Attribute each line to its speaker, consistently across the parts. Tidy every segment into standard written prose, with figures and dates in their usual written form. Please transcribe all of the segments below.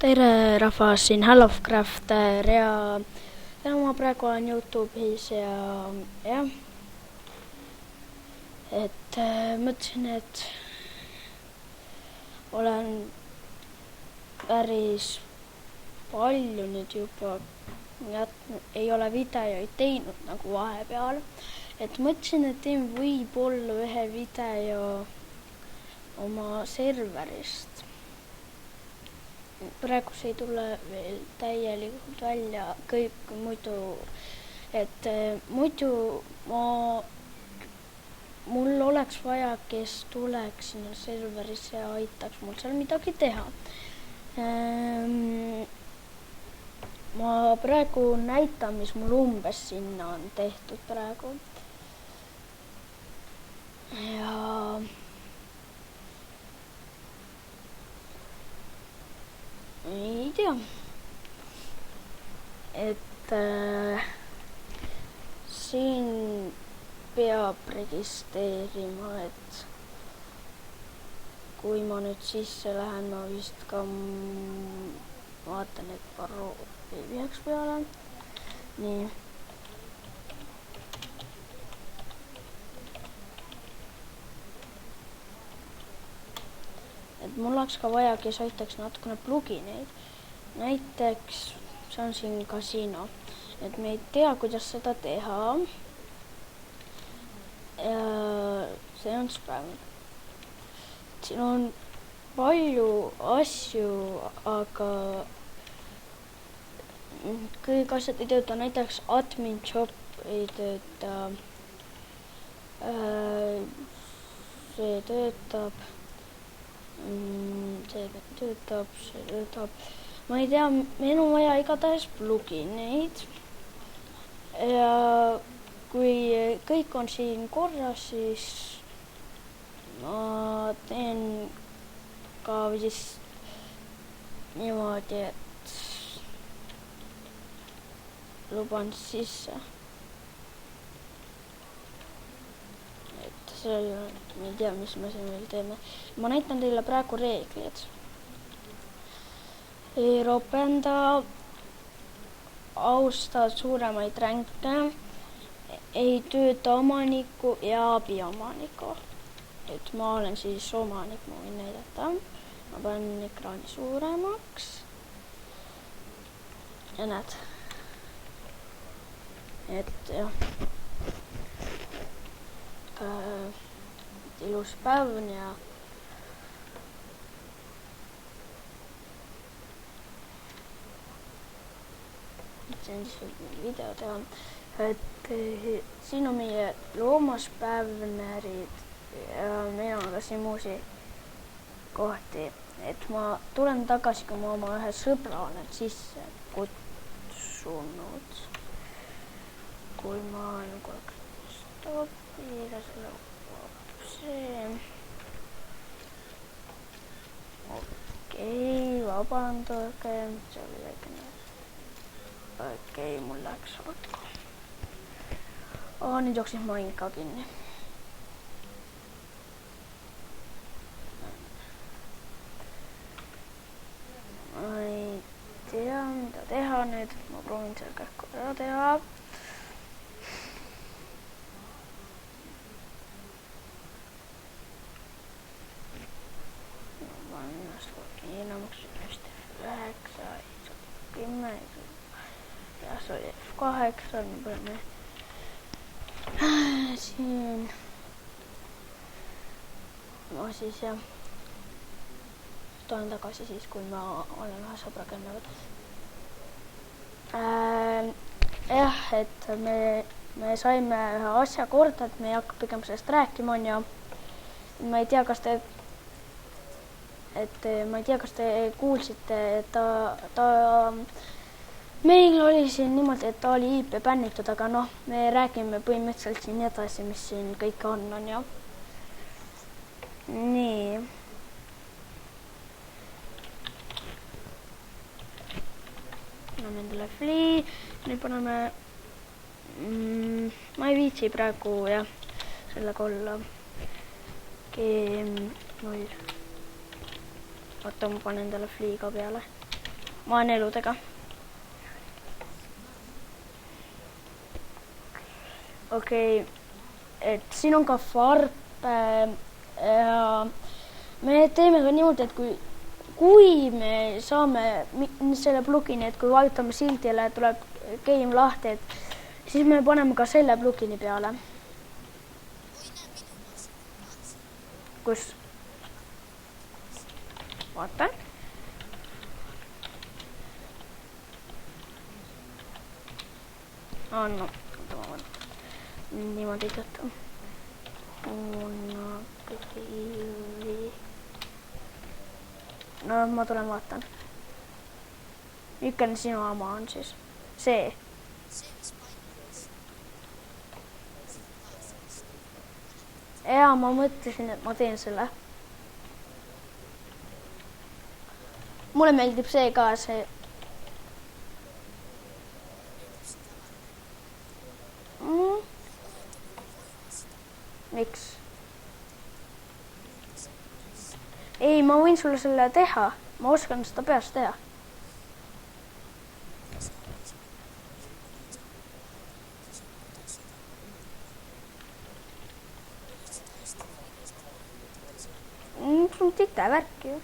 Speaker 1: Tere rahvas, siin HelloCrafter ja täna ma praegu olen YouTube'is ja jah, mõtlesin, et olen päris palju nüüd juba ei ole videoid teinud nagu vahepeal, et mõtlesin, et teen võib-olla ühe video oma serverist. Praegu see ei tule veel täielikult välja kõik muidu, et muidu mul oleks vaja, kes tuleks sinna serverisse ja aitaks mul seal midagi teha. Ma praegu näitan, mis mul umbes sinna on tehtud praegu. Ja ei tea, et siin peab registreerima, et kui ma nüüd sisse lähen, ma vist ka vaatan, et paroolia ei jääks peale. Nii. Et mul oleks ka vaja, kes aitaks natukene plugineid. Näiteks see on siin kasiino, et me ei tea, kuidas seda teha. Ja see on Spam. Siin on palju asju, aga kõik asjad ei tööta. Näiteks admin job ei tööta. See töötab. See töötab. Ma ei tea, meil on vaja igatahes plugineid. Ja kui kõik on siin korras, siis ma teen ka vist niimoodi, et luban sisse. Ma ei tea, mis me siin veel teeme. Ma näitan teile praegu reeglid. Ropenda, austa suuremaid ränke, ei tööta omaniku ja abiomaniku. Et ma olen siis omanik, ma võin näidata. Ma panen ekraani suuremaks. Ja näed. Et jah. Ilus päev ja see on siis video teha, et siin on meie loomaspäevnerid ja meil on ka siin muusi kohti, et ma tulen tagasi, kui ma oma ühe sõbra olen sisse kutsunud, kui ma olen kogu stopile selle see. Okei, vabandage, see oli väikene. Okei, mul läks otko. Nüüd jooksis main ka kinni. Ma ei tea, mida teha nüüd. Ma proovin seal kõik korra teha. Enamaks 9, 10 ja see oli F8, me paneme siin ma siis jah tulen tagasi siis, kui ma olen ühe sõbraga enne jah, et me saime ühe asja korda, et me ei hakka pigem sellest rääkima, on ja ma ei tea, kas te kuulsite, et meil oli siin niimoodi, et ta oli IP bännitud, aga noh, me räägime põhimõtteliselt siin edasi, mis siin kõik on ja. Nii. Paneme endale flea, nüüd paneme, ma ei viitsi praegu jah, sellega olla. G0. Oota, ma panen endale fliiga peale. maaneludega. Okei, et siin on ka farbe ja me teeme ka niimoodi, et kui me saame selle plugini, et kui vajutame sildile, tuleb game lahti, et siis me paneme ka selle plugini peale. Kus? Vaatan. No, niimoodi tõttu. No ma tulen vaatan. Ükene sinu oma on siis. See. Ja ma mõtlesin, et ma teen selle. Mulle meeldib see ka, see. Miks? Ei, ma võin sulle selle teha. Ma oskan seda peast teha. Sul on tite värk ju.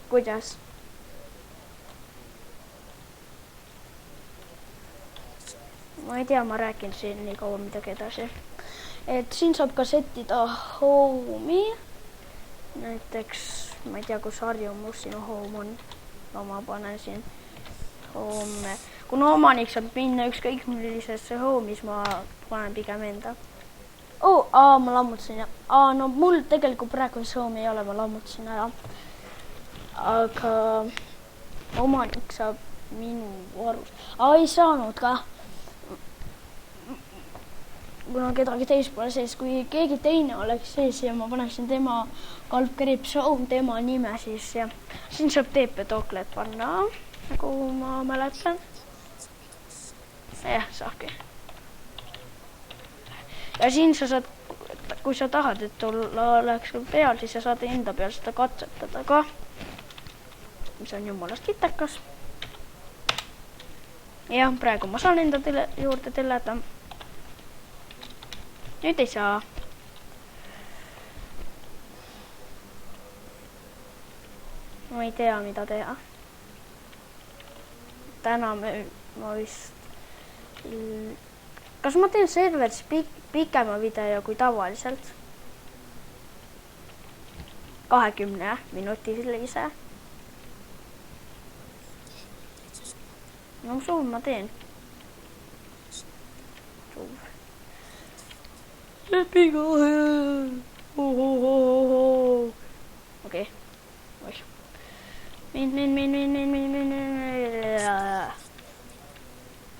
Speaker 1: Kuidas? Ma ei tea, ma räägin siin nii kaua midagi edasi. Et siin saab ka settida home'i. Näiteks, ma ei tea, kus harjumus sinu home on. Ma panen siin home. Kuna omanik saab minna ükskõik millisesse home'is, ma panen pigem enda. Ma lammutasin ja. No mul tegelikult praegu home'i ei ole, ma lammutasin ära. Aga omanik saab minu arust. Ei saanud ka. Kuna kedagi teist pole sees, kui keegi teine oleks sees ja ma paneksin tema kalpkriips tema nime siis ja siin saab TP-doklet panna, nagu ma mäletan. Jah, saabki. Ja siin sa saad, kui sa tahad, et oleks sul peal, siis sa saad enda peal seda katsetada ka, mis on jumalast kitekas. Ja praegu ma saan enda juurde teleda. Nüüd ei saa. Ma ei tea, mida teha. Täna ma vist... Kas ma teen serveris pikema video kui tavaliselt? 20 minutilise. No suur ma teen. Suur. Let's go ahead. Okei.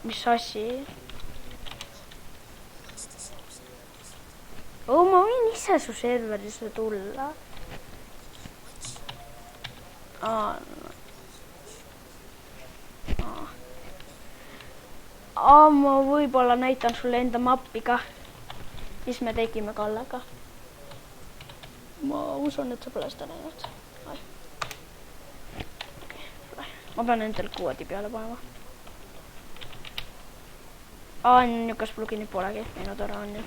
Speaker 1: Mis asi? Ma võin ise su serverisse tulla. Ma võib-olla näitan sulle enda mappi ka. Mis me tegime Kallega. Ma usun, et sa pole seda näinud. Ma pean endale koodi peale panema. Niukas pluginit polegi. Meinu tore on ju.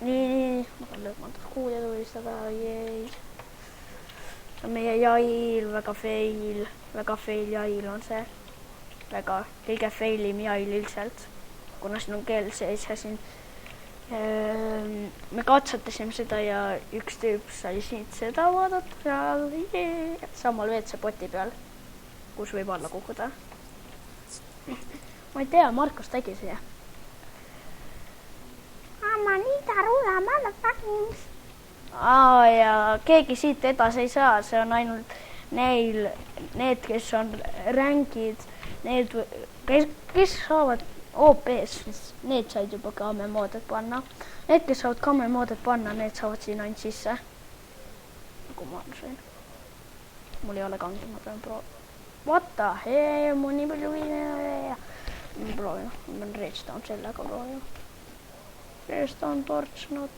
Speaker 1: Nii. Ma pean lõpmatud koodi tulistada. See on meie jail. Väga fail. Väga fail jail on see. Väga kõige failim jail üldiselt. Kuna siin on kell sees ja siin me katsetasime seda ja üks tüüp sai siit seda vaadata ja samal WC-poti peal, kus võib alla kukkuda. Ma ei tea, Markus tegi siia. Ja keegi siit edasi ei saa, see on ainult need, kes on rängid, need, kes saavad OP-s, need said juba kaamemoodet panna. Need, kes saavad kaamemoodet panna, need saavad siin ainult sisse. Nagu ma arvasin. Mul ei ole kangi, ma pean proovima. What the hell, mul nii palju viine. Ma proovin, ma pean redstone sellega proovima. Redstone torch not.